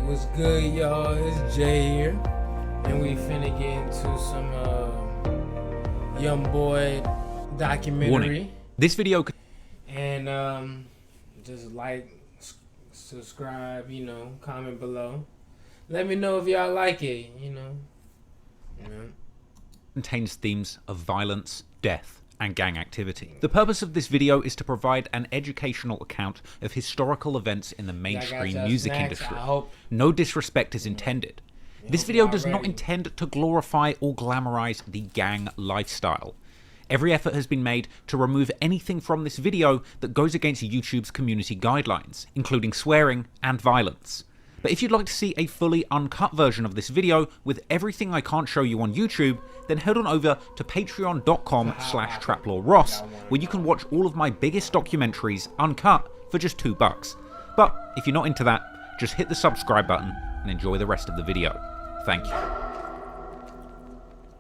What's good, y'all? It's Jay here, and we finna get into some youngboy documentary. Warning. This video and just like, subscribe, comment below. Let me know if y'all like it, contains themes of violence, death, and gang activity. The purpose of this video is to provide an educational account of historical events in the mainstream music industry. No disrespect is intended. This video does not intend to glorify or glamorize the gang lifestyle. Every effort has been made to remove anything from this video that goes against YouTube's community guidelines, including swearing and violence. But if you'd like to see a fully uncut version of this video with everything I can't show you on YouTube, then head on over to patreon.com/traplawross, where you can watch all of my biggest documentaries uncut for just $2. But if you're not into that, just hit the subscribe button and enjoy the rest of the video. Thank you.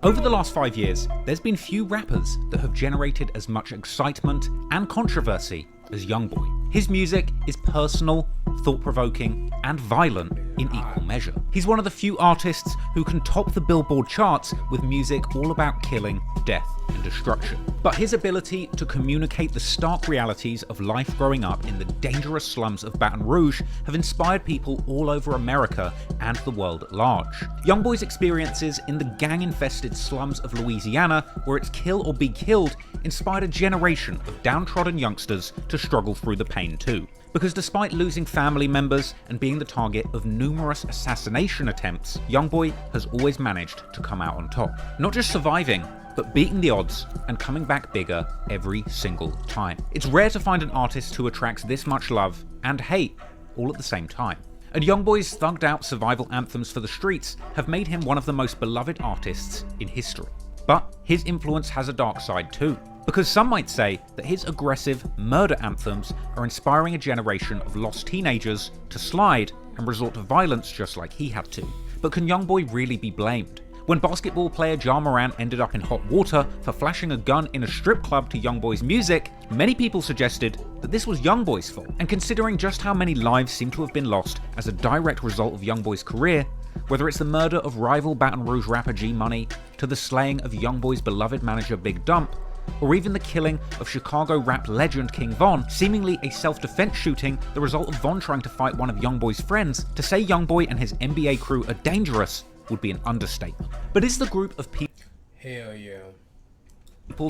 Over the last 5 years, there's been few rappers that have generated as much excitement and controversy as Youngboy. His music is personal, thought-provoking, and violent in equal measure. He's one of the few artists who can top the Billboard charts with music all about killing, death, and destruction. But his ability to communicate the stark realities of life growing up in the dangerous slums of Baton Rouge have inspired people all over America and the world at large. Youngboy's experiences in the gang-infested slums of Louisiana, where it's kill or be killed, inspired a generation of downtrodden youngsters to struggle through the pain too. Because despite losing family members and being the target of numerous assassination attempts, Youngboy has always managed to come out on top. Not just surviving, but beating the odds and coming back bigger every single time. It's rare to find an artist who attracts this much love and hate all at the same time. And Youngboy's thugged out survival anthems for the streets have made him one of the most beloved artists in history. But his influence has a dark side too, because some might say that his aggressive murder anthems are inspiring a generation of lost teenagers to slide and resort to violence just like he had to. But can Youngboy really be blamed? When basketball player Ja Morant ended up in hot water for flashing a gun in a strip club to Youngboy's music, many people suggested that this was Youngboy's fault. And considering just how many lives seem to have been lost as a direct result of Youngboy's career, whether it's the murder of rival Baton Rouge rapper G Money, to the slaying of Youngboy's beloved manager Big Dump, or even the killing of Chicago rap legend King Von, seemingly a self-defense shooting the result of Von trying to fight one of Youngboy's friends, to say Youngboy and his NBA crew are dangerous would be an understatement. But is the group of people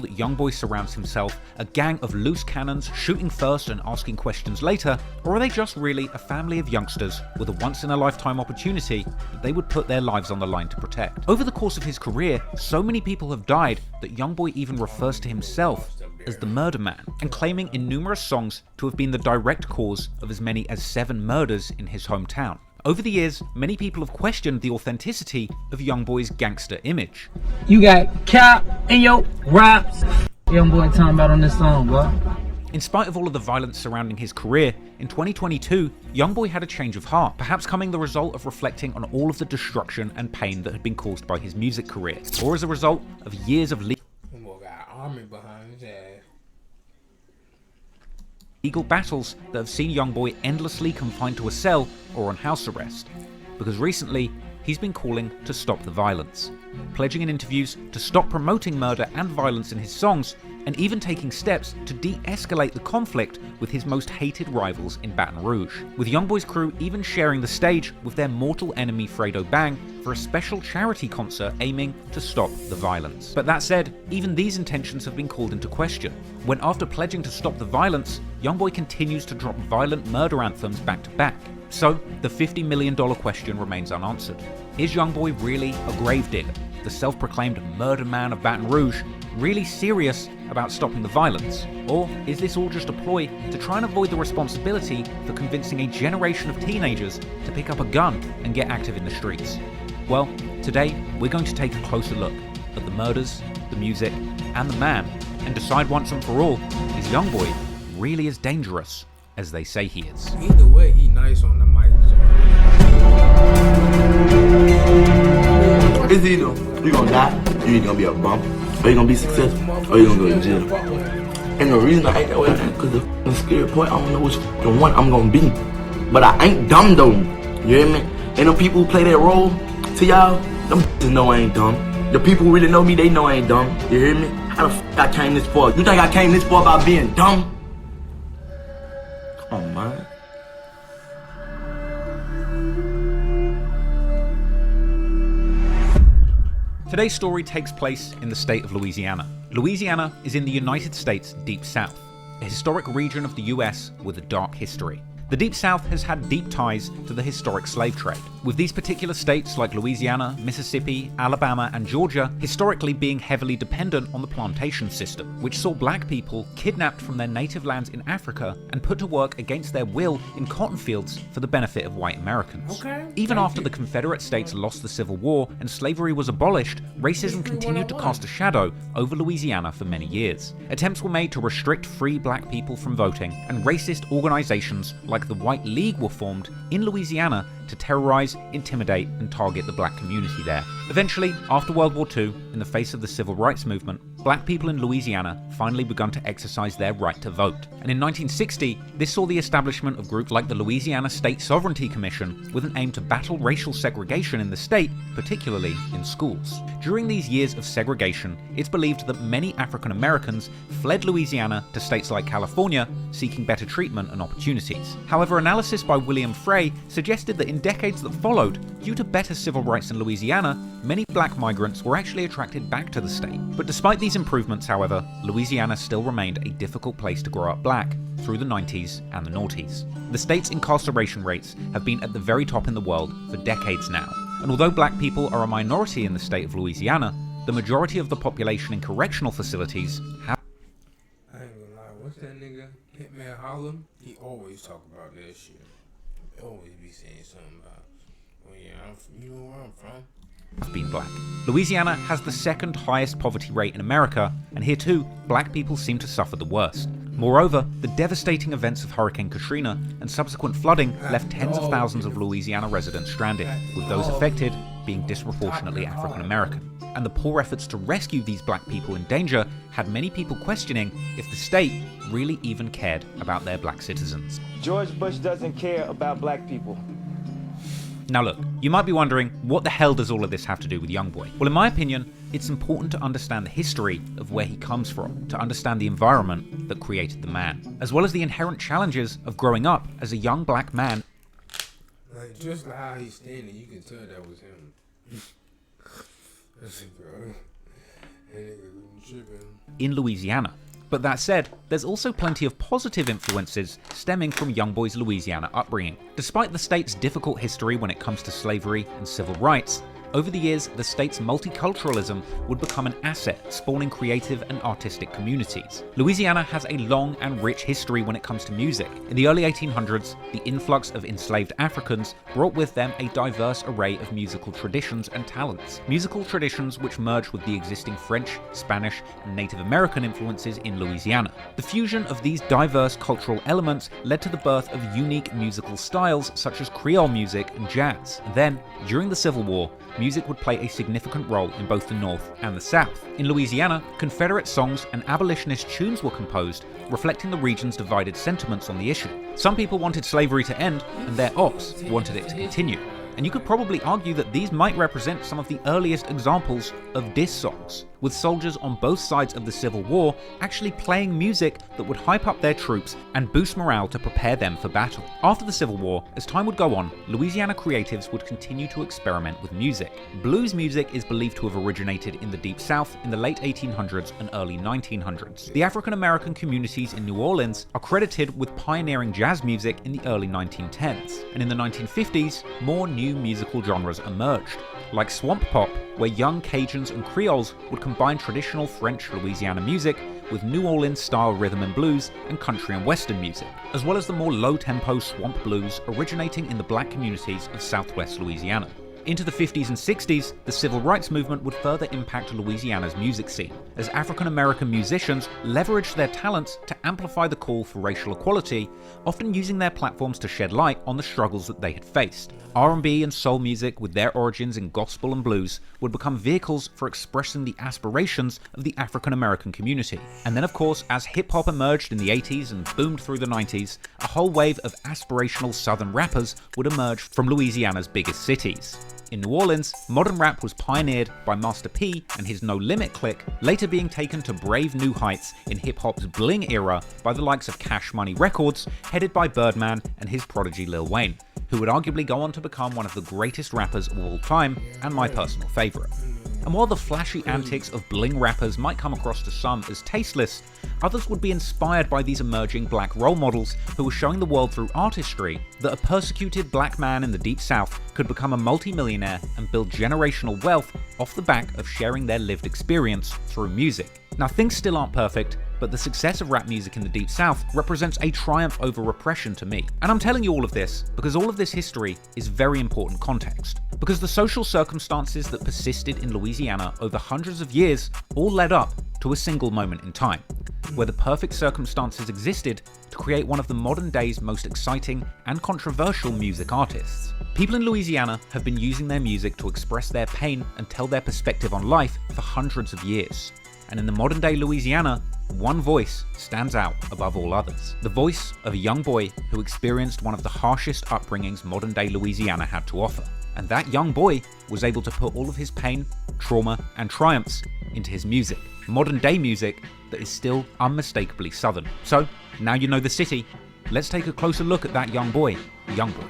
that Youngboy surrounds himself a gang of loose cannons shooting first and asking questions later, or are they just really a family of youngsters with a once-in-a-lifetime opportunity that they would put their lives on the line to protect? Over the course of his career, so many people have died that Youngboy even refers to himself as the Murder Man, and claiming in numerous songs to have been the direct cause of as many as 7 murders in his hometown. Over the years, many people have questioned the authenticity of Youngboy's gangster image. You got cap in your raps. Youngboy talking about on this song, bro. In spite of all of the violence surrounding his career, in 2022, Youngboy had a change of heart, perhaps coming the result of reflecting on all of the destruction and pain that had been caused by his music career, or as a result of years of legal battles that have seen Youngboy endlessly confined to a cell or on house arrest. Because recently, he's been calling to stop the violence, pledging in interviews to stop promoting murder and violence in his songs, and even taking steps to de-escalate the conflict with his most hated rivals in Baton Rouge, with Youngboy's crew even sharing the stage with their mortal enemy Fredo Bang for a special charity concert aiming to stop the violence. But that said, even these intentions have been called into question, when after pledging to stop the violence, Youngboy continues to drop violent murder anthems back to back. So, the $50 million question remains unanswered. Is Youngboy really a gravedigger, the self-proclaimed murder man of Baton Rouge, really serious about stopping the violence? Or is this all just a ploy to try and avoid the responsibility for convincing a generation of teenagers to pick up a gun and get active in the streets? Well, today we're going to take a closer look at the murders, the music, and the man, and decide once and for all, is Youngboy really as dangerous as they say he is? Either way, he nice on the mic. So. It's either you gonna die, you either gonna be a bum, or you gonna be successful, or you gonna go to jail. And the reason I ain't that way, because the scary point, I don't know which one I'm gonna be. But I ain't dumb though. You hear me? And the people who play that role, to y'all, them just know I ain't dumb. The people who really know me, they know I ain't dumb. You hear me? How the f I came this far? You think I came this far by being dumb? Come on, man. Today's story takes place in the state of Louisiana. Louisiana is in the United States Deep South, a historic region of the US with a dark history. The Deep South has had deep ties to the historic slave trade, with these particular states like Louisiana, Mississippi, Alabama, and Georgia historically being heavily dependent on the plantation system, which saw black people kidnapped from their native lands in Africa and put to work against their will in cotton fields for the benefit of white Americans. Even after the Confederate States lost the Civil War and slavery was abolished, racism continued to cast a shadow over Louisiana for many years. Attempts were made to restrict free black people from voting, and racist organizations like the White League were formed in Louisiana to terrorize, intimidate, and target the black community there. Eventually, after World War II, in the face of the civil rights movement, black people in Louisiana finally begun to exercise their right to vote. And in 1960, this saw the establishment of groups like the Louisiana State Sovereignty Commission with an aim to battle racial segregation in the state, particularly in schools. During these years of segregation, it's believed that many African Americans fled Louisiana to states like California, seeking better treatment and opportunities. However, analysis by William Frey suggested that in decades that followed, due to better civil rights in Louisiana, many black migrants were actually attracted back to the state. But despite these improvements, however, Louisiana still remained a difficult place to grow up black through the 90s and the noughties. The state's incarceration rates have been at the very top in the world for decades now, and although black people are a minority in the state of Louisiana, the majority of the population in correctional facilities have... I ain't gonna lie, what's that nigga, Hitman Harlem? He always talk about that shit. He always be saying something about, well, yeah, you know where I'm from? been black. Louisiana has the second highest poverty rate in America, and here too, black people seem to suffer the worst. Moreover, the devastating events of Hurricane Katrina and subsequent flooding left tens of thousands of Louisiana residents stranded, with those affected being disproportionately African American. And the poor efforts to rescue these black people in danger had many people questioning if the state really even cared about their black citizens. George Bush doesn't care about black people. Now look, you might be wondering, what the hell does all of this have to do with Youngboy? Well, in my opinion, it's important to understand the history of where he comes from, to understand the environment that created the man, as well as the inherent challenges of growing up as a young black man. Like, just like how he's standing, you can tell that was him. Listen, bro. That nigga tripping. In Louisiana. But that said, there's also plenty of positive influences stemming from Youngboy's Louisiana upbringing. Despite the state's difficult history when it comes to slavery and civil rights, over the years, the state's multiculturalism would become an asset, spawning creative and artistic communities. Louisiana has a long and rich history when it comes to music. In the early 1800s, the influx of enslaved Africans brought with them a diverse array of musical traditions and talents. Musical traditions which merged with the existing French, Spanish, and Native American influences in Louisiana. The fusion of these diverse cultural elements led to the birth of unique musical styles such as Creole music and jazz. And then, during the Civil War, music would play a significant role in both the North and the South. In Louisiana, Confederate songs and abolitionist tunes were composed, reflecting the region's divided sentiments on the issue. Some people wanted slavery to end, and their ops wanted it to continue. And you could probably argue that these might represent some of the earliest examples of diss songs, with soldiers on both sides of the Civil War actually playing music that would hype up their troops and boost morale to prepare them for battle. After the Civil War, as time would go on, Louisiana creatives would continue to experiment with music. Blues music is believed to have originated in the Deep South in the late 1800s and early 1900s. The African American communities in New Orleans are credited with pioneering jazz music in the early 1910s, and in the 1950s, more new musical genres emerged, like swamp pop, where young Cajuns and Creoles would combine traditional French Louisiana music with New Orleans-style rhythm and blues and country and western music, as well as the more low-tempo swamp blues originating in the black communities of southwest Louisiana. Into the 50s and 60s, the civil rights movement would further impact Louisiana's music scene, as African American musicians leveraged their talents to amplify the call for racial equality, often using their platforms to shed light on the struggles that they had faced. R&B and soul music, with their origins in gospel and blues, would become vehicles for expressing the aspirations of the African American community. And then of course, as hip-hop emerged in the 80s and boomed through the 90s, a whole wave of aspirational southern rappers would emerge from Louisiana's biggest cities. In New Orleans, modern rap was pioneered by Master P and his No Limit clique, later being taken to brave new heights in hip-hop's bling era by the likes of Cash Money Records, headed by Birdman and his prodigy Lil Wayne, who would arguably go on to become one of the greatest rappers of all time and my personal favourite. And while the flashy antics of bling rappers might come across to some as tasteless, others would be inspired by these emerging black role models who were showing the world through artistry that a persecuted black man in the Deep South could become a multi-millionaire and build generational wealth off the back of sharing their lived experience through music. Now, things still aren't perfect, but the success of rap music in the Deep South represents a triumph over repression to me. And I'm telling you all of this because all of this history is very important context. Because the social circumstances that persisted in Louisiana over hundreds of years all led up to a single moment in time, where the perfect circumstances existed to create one of the modern day's most exciting and controversial music artists. People in Louisiana have been using their music to express their pain and tell their perspective on life for hundreds of years. And in the modern day Louisiana, one voice stands out above all others. The voice of a young boy who experienced one of the harshest upbringings modern day Louisiana had to offer. And that young boy was able to put all of his pain, trauma, and triumphs into his music. Modern day music that is still unmistakably Southern. So, now you know the city, let's take a closer look at that young boy, Youngboy.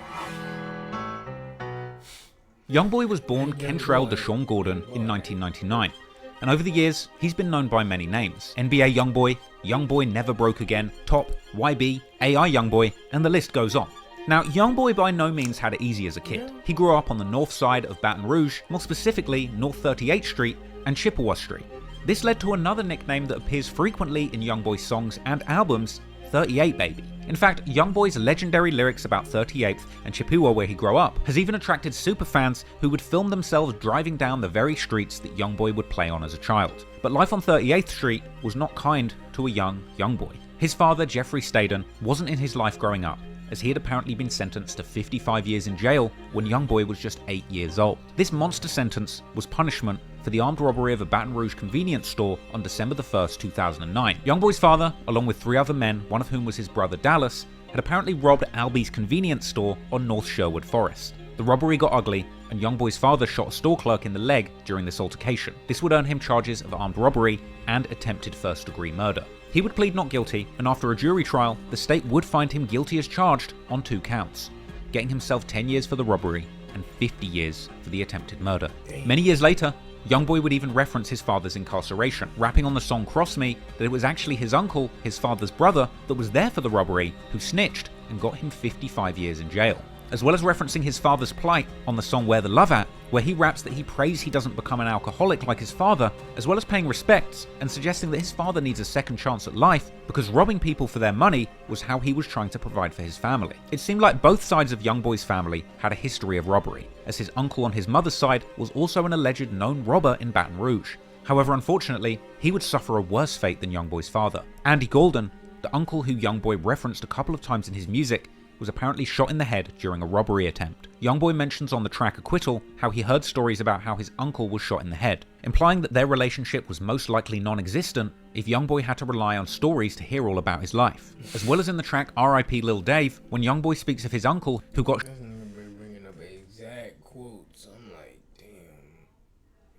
Youngboy was born Kentrell Deshaun Gordon in 1999. And over the years, he's been known by many names. NBA Youngboy, Youngboy Never Broke Again, Top, YB, AI Youngboy, and the list goes on. Now, Youngboy by no means had it easy as a kid. He grew up on the north side of Baton Rouge, more specifically North 38th Street and Chippewa Street. This led to another nickname that appears frequently in Youngboy's songs and albums, 38 Baby. In fact, Youngboy's legendary lyrics about 38th and Chippewa, where he grew up, has even attracted superfans who would film themselves driving down the very streets that Youngboy would play on as a child. But life on 38th Street was not kind to a young Youngboy. His father, Jeffrey Staden, wasn't in his life growing up, as he had apparently been sentenced to 55 years in jail when Youngboy was just 8 years old. This monster sentence was punishment for the armed robbery of a Baton Rouge convenience store on December 1st, 2009. Youngboy's father, along with 3 other men, one of whom was his brother Dallas, had apparently robbed Albie's convenience store on North Sherwood Forest. The robbery got ugly, and Youngboy's father shot a store clerk in the leg during this altercation. This would earn him charges of armed robbery and attempted first-degree murder. He would plead not guilty, and after a jury trial, the state would find him guilty as charged on 2 counts, getting himself 10 years for the robbery and 50 years for the attempted murder. Many years later, Youngboy would even reference his father's incarceration, rapping on the song Cross Me that it was actually his uncle, his father's brother, that was there for the robbery, who snitched and got him 55 years in jail. As well as referencing his father's plight on the song Where the Love At, where he raps that he prays he doesn't become an alcoholic like his father, as well as paying respects and suggesting that his father needs a second chance at life because robbing people for their money was how he was trying to provide for his family. It seemed like both sides of Youngboy's family had a history of robbery, as his uncle on his mother's side was also an alleged known robber in Baton Rouge. However, unfortunately, he would suffer a worse fate than Youngboy's father. Andy Golden, the uncle who Youngboy referenced a couple of times in his music, was apparently shot in the head during a robbery attempt. Youngboy mentions on the track Acquittal how he heard stories about how his uncle was shot in the head, implying that their relationship was most likely non-existent if Youngboy had to rely on stories to hear all about his life. As well as in the track R.I.P. Lil Dave, when Youngboy speaks of his uncle who got bringing up exact quotes. I'm like, damn,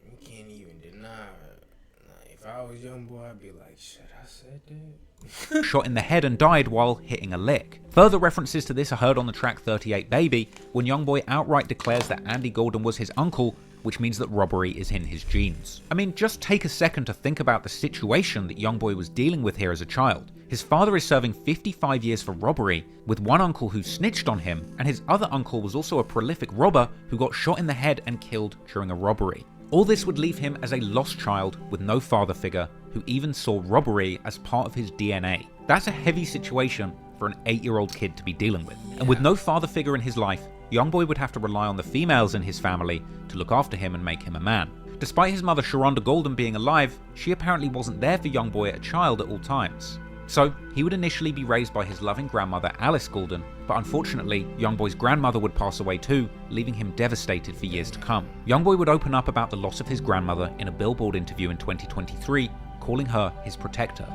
you can't even deny it. Like, if I was Youngboy, I'd be like, should I said that? shot in the head and died while hitting a lick. Further references to this are heard on the track 38 Baby, when Youngboy outright declares that Andy Golden was his uncle, which means that robbery is in his genes. I mean, just take a second to think about the situation that Youngboy was dealing with here as a child. His father is serving 55 years for robbery, with one uncle who snitched on him, and his other uncle was also a prolific robber who got shot in the head and killed during a robbery. All this would leave him as a lost child with no father figure who even saw robbery as part of his DNA. That's a heavy situation for an 8-year-old kid to be dealing with. And with no father figure in his life, Youngboy would have to rely on the females in his family to look after him and make him a man. Despite his mother Sharonda Golden being alive, she apparently wasn't there for Youngboy as a child at all times. So, he would initially be raised by his loving grandmother Alice Golden, but unfortunately, Youngboy's grandmother would pass away too, leaving him devastated for years to come. Youngboy would open up about the loss of his grandmother in a Billboard interview in 2023, calling her his protector.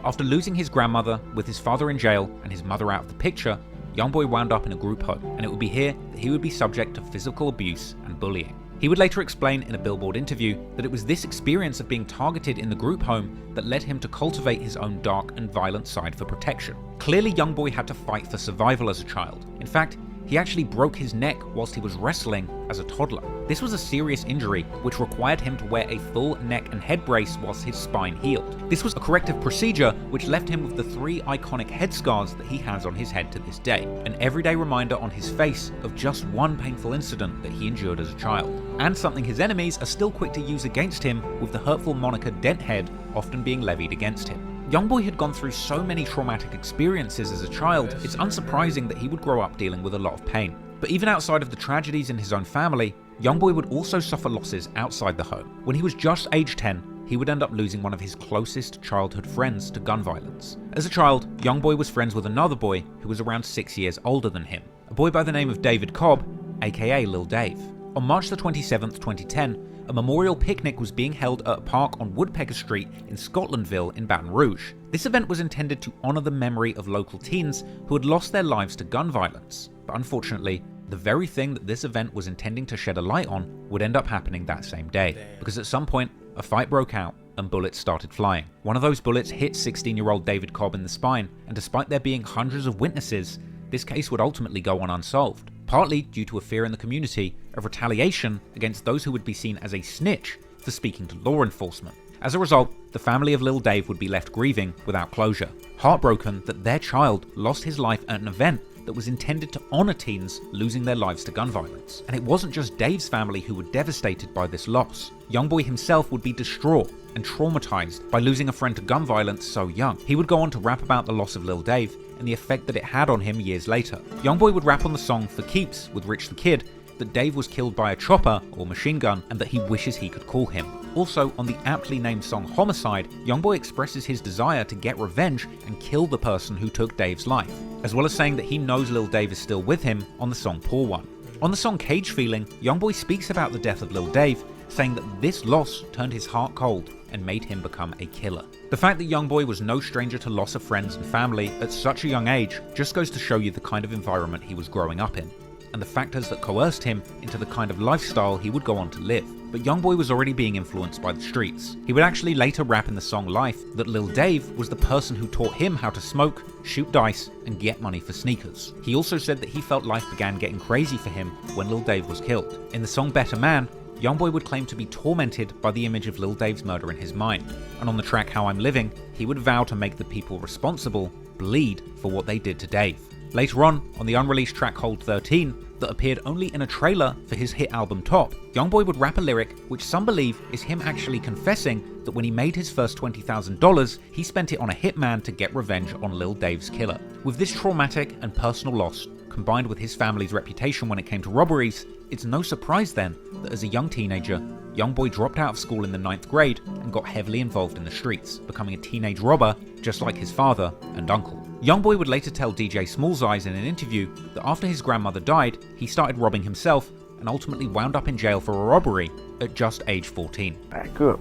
After losing his grandmother, with his father in jail and his mother out of the picture, Youngboy wound up in a group home, and it would be here that he would be subject to physical abuse and bullying. He would later explain in a Billboard interview that it was this experience of being targeted in the group home that led him to cultivate his own dark and violent side for protection. Clearly, Youngboy had to fight for survival as a child. In fact, he actually broke his neck whilst he was wrestling as a toddler. This was a serious injury which required him to wear a full neck and head brace whilst his spine healed. This was a corrective procedure which left him with the 3 iconic head scars that he has on his head to this day, an everyday reminder on his face of just one painful incident that he endured as a child, and something his enemies are still quick to use against him, with the hurtful moniker Denthead often being levied against him. Youngboy had gone through so many traumatic experiences as a child, it's unsurprising that he would grow up dealing with a lot of pain. But even outside of the tragedies in his own family, Youngboy would also suffer losses outside the home. When he was just age 10, he would end up losing one of his closest childhood friends to gun violence. As a child, Youngboy was friends with another boy who was around 6 years older than him, a boy by the name of David Cobb, aka Lil Dave. On March the 27th, 2010, a memorial picnic was being held at a park on Woodpecker Street in Scotlandville in Baton Rouge. This event was intended to honour the memory of local teens who had lost their lives to gun violence. But unfortunately, the very thing that this event was intending to shed a light on would end up happening that same day. Because at some point, a fight broke out and bullets started flying. One of those bullets hit 16-year-old David Cobb in the spine, and despite there being hundreds of witnesses, this case would ultimately go on unsolved. Partly due to a fear in the community of retaliation against those who would be seen as a snitch for speaking to law enforcement. As a result, the family of Lil Dave would be left grieving without closure, heartbroken that their child lost his life at an event that was intended to honour teens losing their lives to gun violence. And it wasn't just Dave's family who were devastated by this loss. Youngboy himself would be distraught and traumatised by losing a friend to gun violence so young. He would go on to rap about the loss of Lil Dave and the effect that it had on him years later. Youngboy would rap on the song For Keeps with Rich the Kid that Dave was killed by a chopper or machine gun and that he wishes he could call him. Also, on the aptly named song Homicide, Youngboy expresses his desire to get revenge and kill the person who took Dave's life, as well as saying that he knows Lil Dave is still with him on the song Poor One. On the song Cage Feeling, Youngboy speaks about the death of Lil Dave, saying that this loss turned his heart cold and made him become a killer. The fact that Youngboy was no stranger to loss of friends and family at such a young age just goes to show you the kind of environment he was growing up in, and the factors that coerced him into the kind of lifestyle he would go on to live. But Youngboy was already being influenced by the streets. He would actually later rap in the song Life that Lil Dave was the person who taught him how to smoke, shoot dice, and get money for sneakers. He also said that he felt life began getting crazy for him when Lil Dave was killed. In the song Better Man, Youngboy would claim to be tormented by the image of Lil Dave's murder in his mind. And on the track How I'm Living, he would vow to make the people responsible bleed for what they did to Dave. Later on the unreleased track Hold 13, that appeared only in a trailer for his hit album Top, Youngboy would rap a lyric which some believe is him actually confessing that when he made his first $20,000, he spent it on a hitman to get revenge on Lil Dave's killer. With this traumatic and personal loss, combined with his family's reputation when it came to robberies, it's no surprise then that as a young teenager, Youngboy dropped out of school in the 9th grade and got heavily involved in the streets, becoming a teenage robber just like his father and uncle. Youngboy would later tell DJ Smalls Eyes in an interview that after his grandmother died, he started robbing himself and ultimately wound up in jail for a robbery at just age 14. I grew up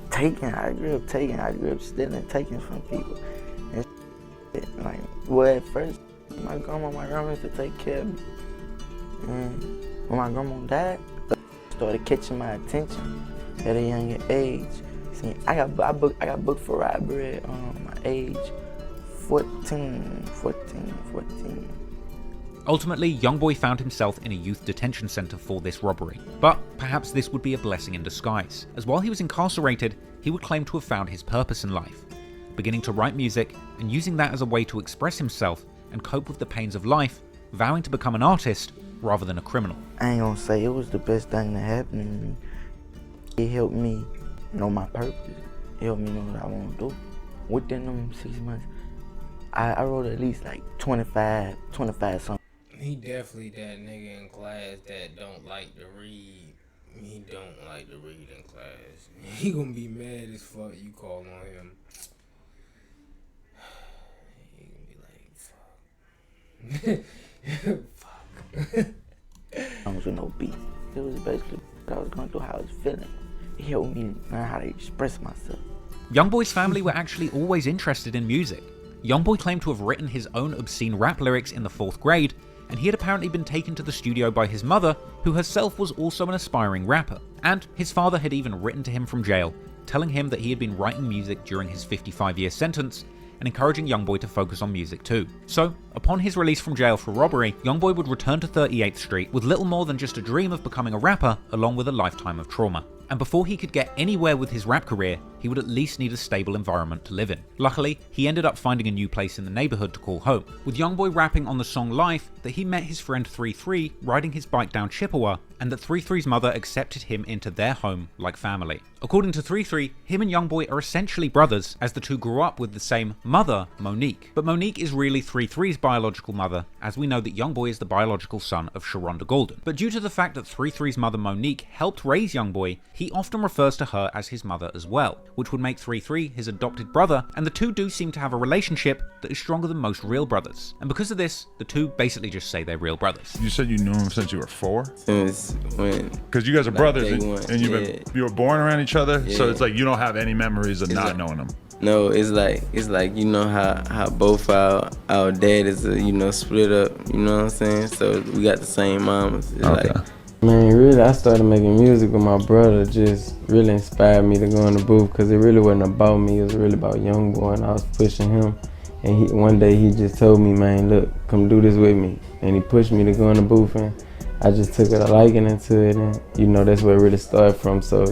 stealing, taking from people. And like, well, at first, my grandma used to take care of me. And when my grandma died, started catching my attention at a younger age. See, I got booked for robbery at my age 14. Ultimately, Youngboy found himself in a youth detention center for this robbery. But perhaps this would be a blessing in disguise, as while he was incarcerated, he would claim to have found his purpose in life, beginning to write music and using that as a way to express himself and cope with the pains of life, vowing to become an artist rather than a criminal. I ain't gonna say it was the best thing that happened to me. It helped me know my purpose. It helped me know what I want to do. within them 6 months, I wrote at least like 25 songs. He definitely that nigga in class that don't like to read. He don't like to read in class. He gonna be mad as fuck you call on him. He gonna be like, fuck. Songs with no beat. It was basically what I was going through, how I was feeling. It helped me learn how to express myself. Youngboy's family were actually always interested in music. Youngboy claimed to have written his own obscene rap lyrics in the 4th grade, and he had apparently been taken to the studio by his mother, who herself was also an aspiring rapper. And his father had even written to him from jail, telling him that he had been writing music during his 55-year sentence, and encouraging Youngboy to focus on music too. So, upon his release from jail for robbery, Youngboy would return to 38th Street with little more than just a dream of becoming a rapper, along with a lifetime of trauma. And before he could get anywhere with his rap career, he would at least need a stable environment to live in. Luckily, he ended up finding a new place in the neighborhood to call home, with Youngboy rapping on the song Life that he met his friend 33 riding his bike down Chippewa, and that 33's mother accepted him into their home like family. According to 33, him and Youngboy are essentially brothers, as the two grew up with the same mother, Monique. But Monique is really 33's biological mother, as we know that Youngboy is the biological son of Sharonda Golden. But due to the fact that 33's mother Monique helped raise Youngboy, he often refers to her as his mother as well, which would make 33 his adopted brother, and the two do seem to have a relationship that is stronger than most real brothers. And because of this, the two basically just say they're real brothers. You said you knew him since you were 4? Since when? Because you guys are Like brothers, day one, and you were born around each other, so Yeah. it's like you don't have any memories of not like- knowing them. No, it's like you know how both our dad is split up, you know what I'm saying? So we got the same mamas. It's Okay. Man, really, I started making music with my brother. Just really inspired me to go in the booth, because it really wasn't about me. It was really about Youngboy, and I was pushing him. And one day he just told me, man, look, come do this with me. And he pushed me to go in the booth, and I just took a liking into it, and that's where it really started from. So,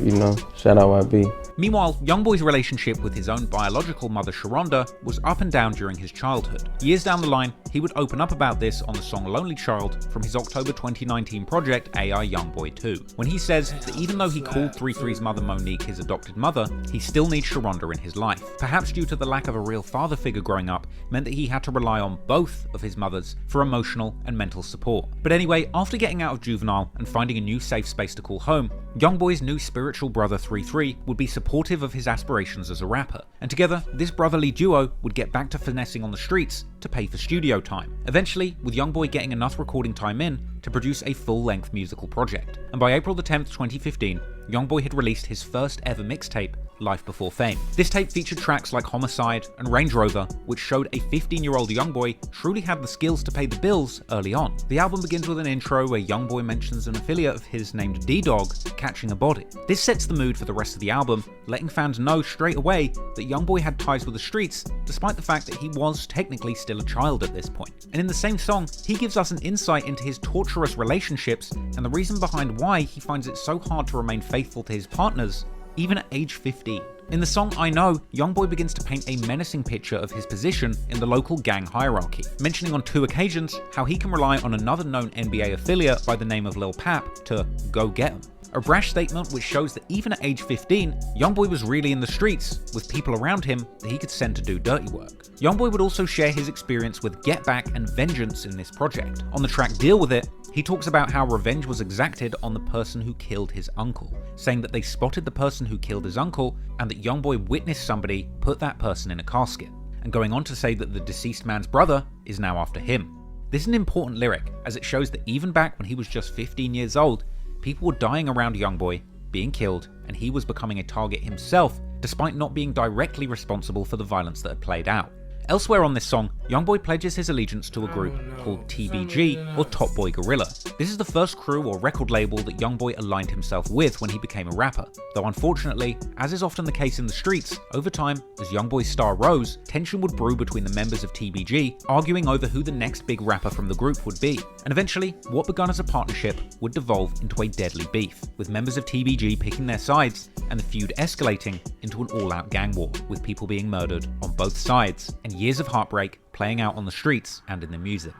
shout out YB. Meanwhile, Youngboy's relationship with his own biological mother Sharonda was up and down during his childhood. Years down the line, he would open up about this on the song Lonely Child from his October 2019 project AI Youngboy 2, when he says that even though he called 33's mother Monique his adopted mother, he still needs Sharonda in his life. Perhaps due to the lack of a real father figure growing up, meant that he had to rely on both of his mothers for emotional and mental support. But anyway, after getting out of juvenile and finding a new safe space to call home, Youngboy's new spiritual brother 33 would be supportive of his aspirations as a rapper, and together this brotherly duo would get back to finessing on the streets to pay for studio time, eventually with Youngboy getting enough recording time in to produce a full-length musical project. And by April the 10th, 2015, Youngboy had released his first ever mixtape, Life Before Fame. This tape featured tracks like Homicide and Range Rover, which showed a 15-year-old Youngboy truly had the skills to pay the bills early on. The album begins with an intro where Youngboy mentions an affiliate of his named D-Dog catching a body. This sets the mood for the rest of the album, letting fans know straight away that Youngboy had ties with the streets, despite the fact that he was technically still a child at this point. And in the same song, he gives us an insight into his torturous relationships and the reason behind why he finds it so hard to remain faithful to his partners, even at age 15. In the song I Know, Youngboy begins to paint a menacing picture of his position in the local gang hierarchy, mentioning on 2 occasions how he can rely on another known NBA affiliate by the name of Lil Pap to go get him. A brash statement which shows that even at age 15, Youngboy was really in the streets, with people around him that he could send to do dirty work. Youngboy would also share his experience with Get Back and Vengeance in this project. On the track Deal With It, he talks about how revenge was exacted on the person who killed his uncle, saying that they spotted the person who killed his uncle and that Youngboy witnessed somebody put that person in a casket, and going on to say that the deceased man's brother is now after him. This is an important lyric, as it shows that even back when he was just 15 years old, people were dying around Youngboy, being killed, and he was becoming a target himself, despite not being directly responsible for the violence that had played out. Elsewhere on this song, Youngboy pledges his allegiance to a group called TBG, or Top Boy Gorilla. This is the first crew or record label that Youngboy aligned himself with when he became a rapper, though unfortunately, as is often the case in the streets, over time, as Youngboy's star rose, tension would brew between the members of TBG, arguing over who the next big rapper from the group would be. And eventually, what begun as a partnership would devolve into a deadly beef, with members of TBG picking their sides, and the feud escalating into an all-out gang war, with people being murdered on both sides, and years of heartbreak playing out on the streets and in the music.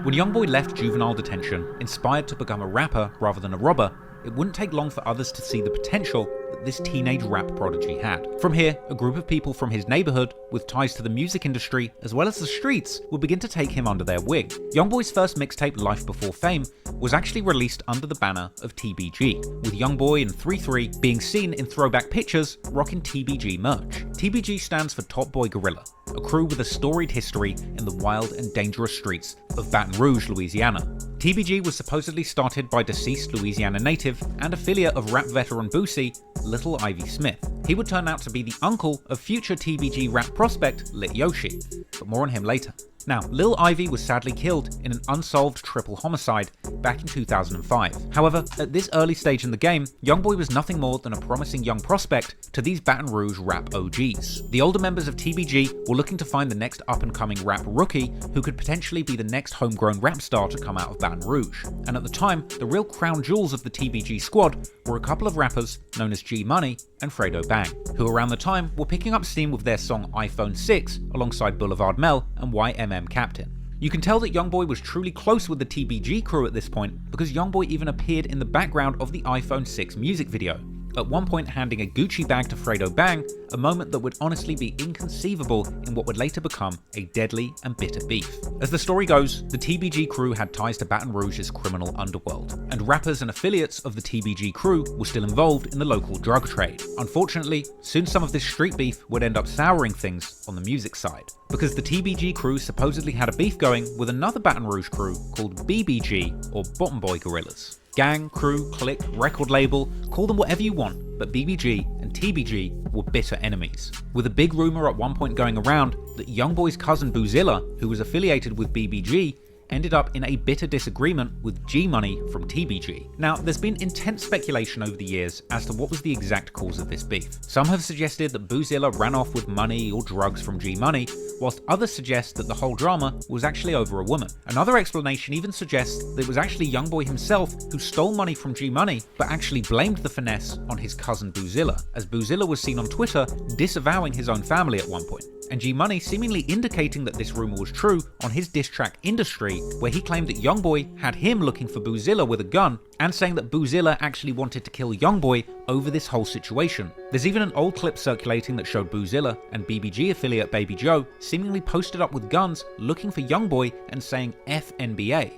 When Youngboy left juvenile detention, inspired to become a rapper rather than a robber, it wouldn't take long for others to see the potential that this teenage rap prodigy had. From here, a group of people from his neighborhood with ties to the music industry as well as the streets would begin to take him under their wing. Youngboy's first mixtape, Life Before Fame, was actually released under the banner of TBG, with Youngboy and 33 being seen in throwback pictures rocking TBG merch. TBG stands for Top Boy Gorilla, a crew with a storied history in the wild and dangerous streets of Baton Rouge, Louisiana. TBG was supposedly started by deceased Louisiana native and affiliate of rap veteran Boosie, Little Ivy Smith. He would turn out to be the uncle of future TBG rap prospect Lit Yoshi, but more on him later. Now, Lil Ivy was sadly killed in an unsolved triple homicide back in 2005. However, at this early stage in the game, Youngboy was nothing more than a promising young prospect to these Baton Rouge rap OGs. The older members of TBG were looking to find the next up-and-coming rap rookie who could potentially be the next homegrown rap star to come out of Baton Rouge. And at the time, the real crown jewels of the TBG squad were a couple of rappers known as G Money and Fredo Bang, who around the time were picking up steam with their song iPhone 6 alongside Boulevard Mel and YMM Captain. You can tell that Youngboy was truly close with the TBG crew at this point because Youngboy even appeared in the background of the iPhone 6 music video, at one point handing a Gucci bag to Fredo Bang, a moment that would honestly be inconceivable in what would later become a deadly and bitter beef. As the story goes, the TBG crew had ties to Baton Rouge's criminal underworld, and rappers and affiliates of the TBG crew were still involved in the local drug trade. Unfortunately, soon some of this street beef would end up souring things on the music side, because the TBG crew supposedly had a beef going with another Baton Rouge crew called BBG, or Bottom Boy Gorillas. Gang, crew, clique, record label, call them whatever you want, but BBG and TBG were bitter enemies, with a big rumour at one point going around that Youngboy's cousin Boozilla, who was affiliated with BBG, ended up in a bitter disagreement with G Money from TBG. Now, there's been intense speculation over the years as to what was the exact cause of this beef. Some have suggested that Boozilla ran off with money or drugs from G Money, whilst others suggest that the whole drama was actually over a woman. Another explanation even suggests that it was actually Youngboy himself who stole money from G Money, but actually blamed the finesse on his cousin Boozilla, as Boozilla was seen on Twitter disavowing his own family at one point, and G Money seemingly indicating that this rumour was true on his diss track Industry, where he claimed that Youngboy had him looking for Boozilla with a gun, and saying that Boozilla actually wanted to kill Youngboy over this whole situation. There's even an old clip circulating that showed Boozilla and BBG affiliate Baby Joe seemingly posted up with guns looking for Youngboy and saying F NBA.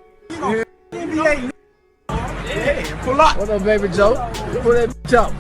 NBA. Yeah, pull up. What up, Baby Joe? Pull that bitch up.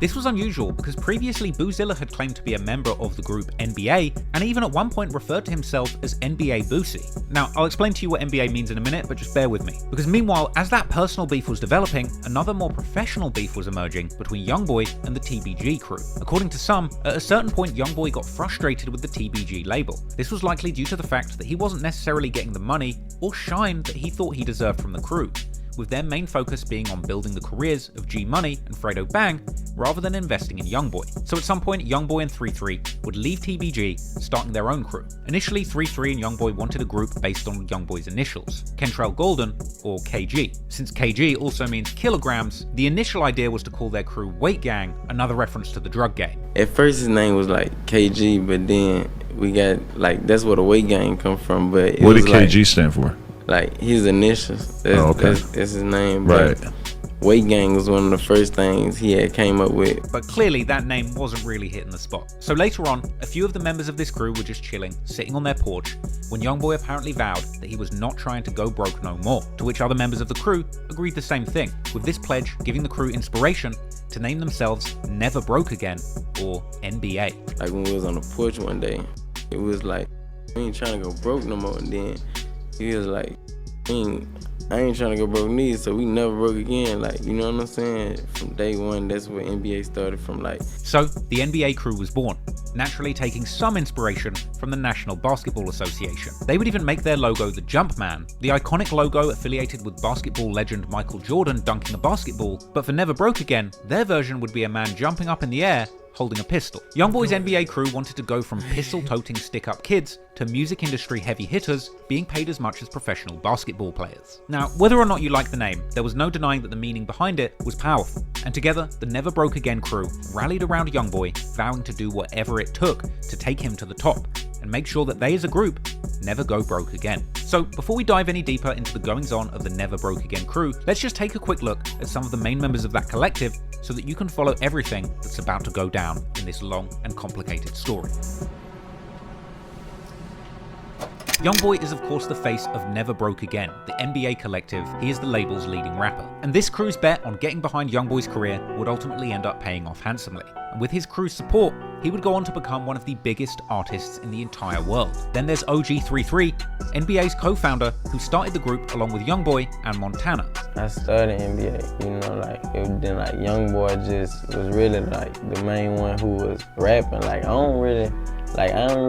This was unusual because previously Boozilla had claimed to be a member of the group NBA and even at one point referred to himself as NBA Boosie. Now, I'll explain to you what NBA means in a minute, but just bear with me. Because meanwhile, as that personal beef was developing, another more professional beef was emerging between Youngboy and the TBG crew. According to some, at a certain point Youngboy got frustrated with the TBG label. This was likely due to the fact that he wasn't necessarily getting the money or shine that he thought he deserved from the crew, with their main focus being on building the careers of G Money and Fredo Bang rather than investing in Youngboy. So at some point, Youngboy and 33 would leave TBG, starting their own crew. Initially, 33 and Youngboy wanted a group based on Youngboy's initials, Kentrell Golden, or KG. Since KG also means kilograms, the initial idea was to call their crew Weight Gang, another reference to the drug game. At first his name was like KG, but then we got like, that's where the Weight Gang come from. But what did KG stand for? Like his initials. That's his name. Right. But Weight Gang was one of the first things he had came up with. But clearly that name wasn't really hitting the spot. So later on, a few of the members of this crew were just chilling, sitting on their porch, when Youngboy apparently vowed that he was not trying to go broke no more, to which other members of the crew agreed the same thing, with this pledge giving the crew inspiration to name themselves Never Broke Again, or NBA. Like when we was on the porch one day, it was like, we ain't trying to go broke no more, and then he was like, I ain't trying to go broke neither, so we never broke again. Like, you know what I'm saying? From day one, that's where NBA started from. Like, so the NBA crew was born, naturally taking some inspiration from the National Basketball Association. They would even make their logo the Jumpman, the iconic logo affiliated with basketball legend Michael Jordan dunking a basketball, but for Never Broke Again, their version would be a man jumping up in the air holding a pistol. Youngboy's NBA crew wanted to go from pistol-toting stick-up kids to music industry heavy hitters being paid as much as professional basketball players. Now, whether or not you like the name, there was no denying that the meaning behind it was powerful, and together, the Never Broke Again crew rallied around Youngboy, vowing to do whatever it took to take him to the top, and make sure that they as a group Never Go Broke Again. So before we dive any deeper into the goings-on of the Never Broke Again crew, let's just take a quick look at some of the main members of that collective so that you can follow everything that's about to go down in this long and complicated story. Youngboy is of course the face of Never Broke Again, the NBA collective. He is the label's leading rapper. And this crew's bet on getting behind Youngboy's career would ultimately end up paying off handsomely. And with his crew's support, he would go on to become one of the biggest artists in the entire world. Then there's OG33, NBA's co-founder, who started the group along with Youngboy and Montana. I started NBA, Youngboy just was really like the main one who was rapping. I don't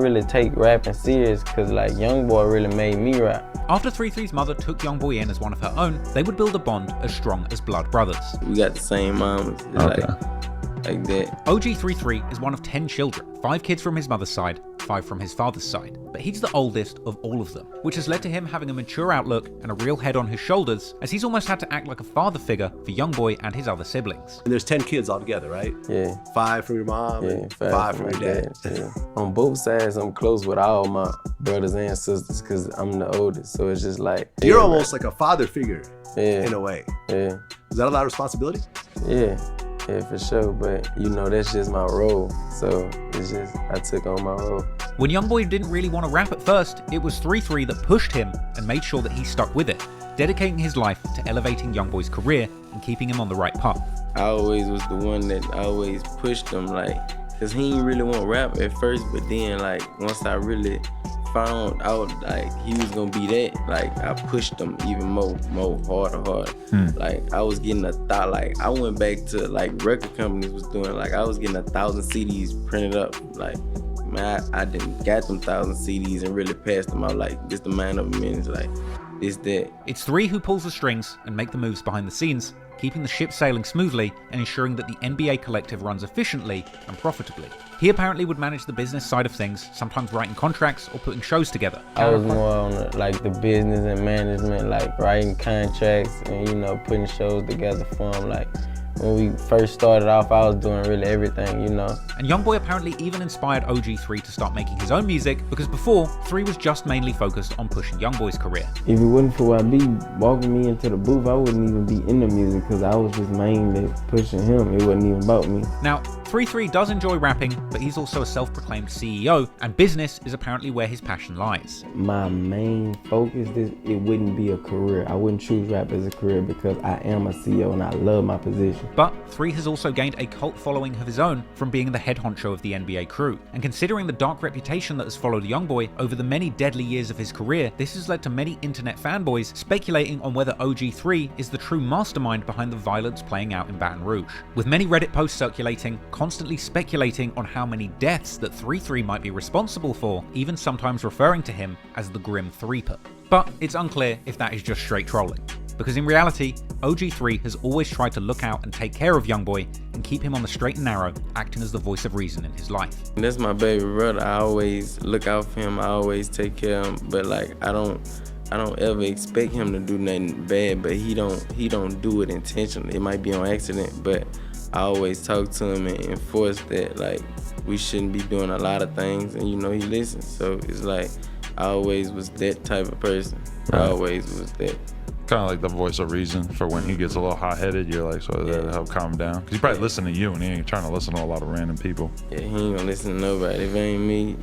really take rapping serious because Youngboy really made me rap. After 33's mother took Youngboy in as one of her own, they would build a bond as strong as blood brothers. We got the same moms. Like that. OG33 is one of 10 children, 5 kids from his mother's side, 5 from his father's side. But he's the oldest of all of them, which has led to him having a mature outlook and a real head on his shoulders, as he's almost had to act like a father figure for Youngboy and his other siblings. And there's 10 kids altogether, right? Yeah. 5 from your mom and 5 from your dad. Yeah. On both sides, I'm close with all my brothers and sisters because I'm the oldest. So it's just like... You're almost like a father figure in a way. Yeah. Is that a lot of responsibility? Yeah, for sure, but that's just my role, so it's just, I took on my role. When Youngboy didn't really want to rap at first, it was 33 that pushed him and made sure that he stuck with it, dedicating his life to elevating Youngboy's career and keeping him on the right path. I always was the one that always pushed him, cause he didn't really want rap at first, but then once I really found out he was gonna be that, I pushed him even more harder. I was getting a thought, I went back to record companies was doing, I was getting 1,000 CDs printed up. Man, I didn't got them 1,000 CDs and really passed them out just the man of minutes, this, that. It's 3 who pulls the strings and make the moves behind the scenes, keeping the ship sailing smoothly and ensuring that the NBA collective runs efficiently and profitably. He apparently would manage the business side of things, sometimes writing contracts or putting shows together. I was more on the business and management, writing contracts and putting shows together for him. When we first started off, I was doing really everything, And Youngboy apparently even inspired OG3 to start making his own music, because before, 3 was just mainly focused on pushing Youngboy's career. If it wasn't for YB walking me into the booth, I wouldn't even be in the music because I was just mainly pushing him. It wasn't even about me. Now, 33 does enjoy rapping, but he's also a self-proclaimed CEO, and business is apparently where his passion lies. My main focus, it wouldn't be a career. I wouldn't choose rap as a career because I am a CEO and I love my position. But 3 has also gained a cult following of his own from being the head honcho of the NBA crew. And considering the dark reputation that has followed Youngboy over the many deadly years of his career, this has led to many internet fanboys speculating on whether OG3 is the true mastermind behind the violence playing out in Baton Rouge. With many Reddit posts circulating, constantly speculating on how many deaths that 33 might be responsible for, even sometimes referring to him as the Grim Threeper. But it's unclear if that is just straight trolling. Because in reality, OG3 has always tried to look out and take care of Youngboy and keep him on the straight and narrow, acting as the voice of reason in his life. And that's my baby brother. I always look out for him. I always take care of him. But I don't ever expect him to do nothing bad. But he don't do it intentionally. It might be on accident. But I always talk to him and enforce that we shouldn't be doing a lot of things. And he listens. So it's I always was that type of person. I always was that. Kind of like the voice of reason for when he gets a little hot-headed. You're that'll help calm him down. Because he probably listen to you and he ain't trying to listen to a lot of random people. Yeah, he ain't gonna listen to nobody. If it ain't me.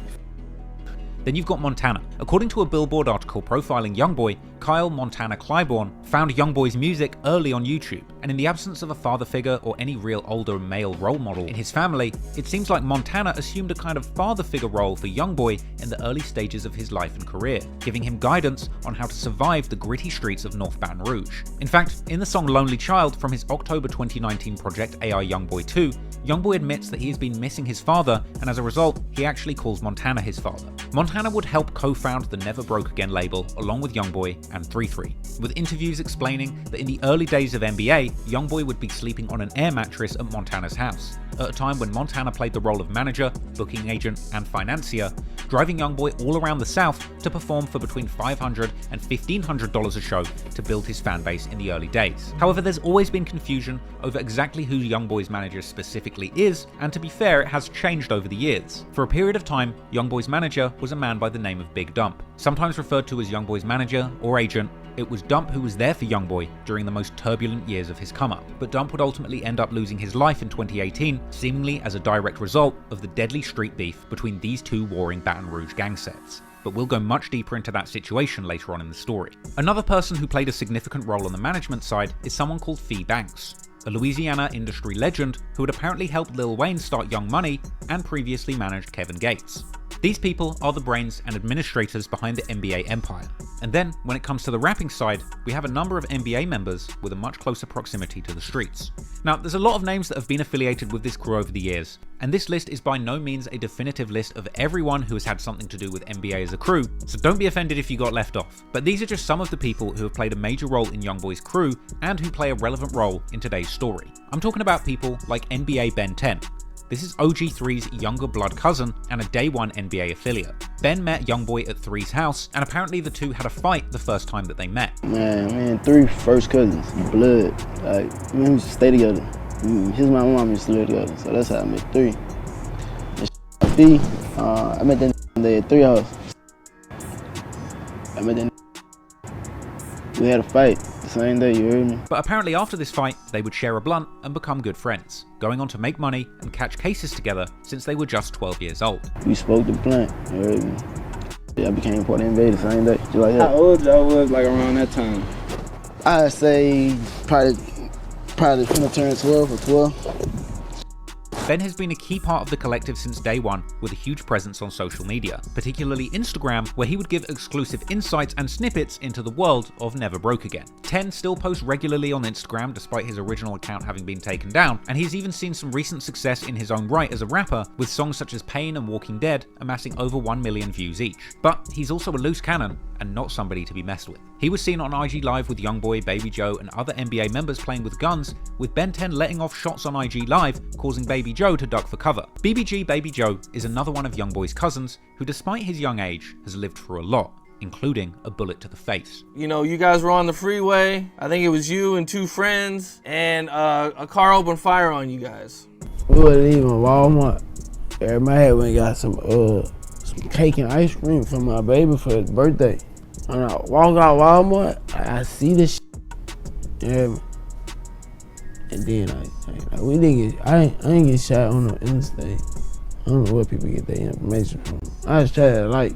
Then you've got Montana. According to a Billboard article profiling Youngboy, Kyle Montana Clybourne found Youngboy's music early on YouTube, and in the absence of a father figure or any real older male role model in his family, it seems like Montana assumed a kind of father figure role for Youngboy in the early stages of his life and career, giving him guidance on how to survive the gritty streets of North Baton Rouge. In fact, in the song Lonely Child from his October 2019 project AI Youngboy 2, Youngboy admits that he has been missing his father, and as a result, he actually calls Montana his father. Montana would help co-found the Never Broke Again label along with Youngboy and 33, with interviews explaining that in the early days of NBA, Youngboy would be sleeping on an air mattress at Montana's house, at a time when Montana played the role of manager, booking agent, and financier, driving Youngboy all around the South to perform for between $500 and $1,500 a show to build his fan base in the early days. However, there's always been confusion over exactly who Youngboy's manager specifically is, and to be fair, it has changed over the years. For a period of time, Youngboy's manager was a man by the name of Big Dump. Sometimes referred to as Youngboy's manager or agent, it was Dump who was there for Youngboy during the most turbulent years of his come-up. But Dump would ultimately end up losing his life in 2018, seemingly as a direct result of the deadly street beef between these two warring Baton Rouge gang sets. But we'll go much deeper into that situation later on in the story. Another person who played a significant role on the management side is someone called Fee Banks, a Louisiana industry legend who had apparently helped Lil Wayne start Young Money and previously managed Kevin Gates. These people are the brains and administrators behind the NBA empire. And then, when it comes to the rapping side, we have a number of NBA members with a much closer proximity to the streets. Now, there's a lot of names that have been affiliated with this crew over the years, and this list is by no means a definitive list of everyone who has had something to do with NBA as a crew, so don't be offended if you got left off. But these are just some of the people who have played a major role in Youngboy's crew and who play a relevant role in today's story. I'm talking about people like NBA Ben 10. This is OG3's younger blood cousin and a day one NBA affiliate. Ben met Youngboy at 3's house, and apparently the two had a fight the first time that they met. Man, 3 first cousins, blood. Like, we used to stay together. His mom and mom used to live together, so that's how I met 3. And B, I met that day at 3 house. I met that. We had a fight the same day, you heard me? But apparently after this fight, they would share a blunt and become good friends, going on to make money and catch cases together since they were just 12 years old. We spoke the blunt, you heard me? Yeah, I became part of the NBA the same day, just like that. How old y'all was like around that time? I'd say probably finna turn 12 or 12. Ben has been a key part of the collective since day one, with a huge presence on social media, particularly Instagram, where he would give exclusive insights and snippets into the world of Never Broke Again. 10 still posts regularly on Instagram despite his original account having been taken down, and he's even seen some recent success in his own right as a rapper, with songs such as Pain and Walking Dead amassing over 1 million views each. But he's also a loose cannon, and not somebody to be messed with. He was seen on IG Live with Youngboy, Baby Joe, and other NBA members playing with guns, with Ben 10 letting off shots on IG Live, causing Baby Joe to duck for cover. BBG Baby Joe is another one of Youngboy's cousins, who despite his young age, has lived through a lot, including a bullet to the face. You know, you guys were on the freeway. I think it was you and 2 friends, and a car opened fire on you guys. We were leaving Walmart. Everybody went and got some cake and ice cream for my baby for his birthday. When I walk out Walmart, I see this shit. And then I ain't get shot on the interstate. I don't know where people get their information from. I was trying to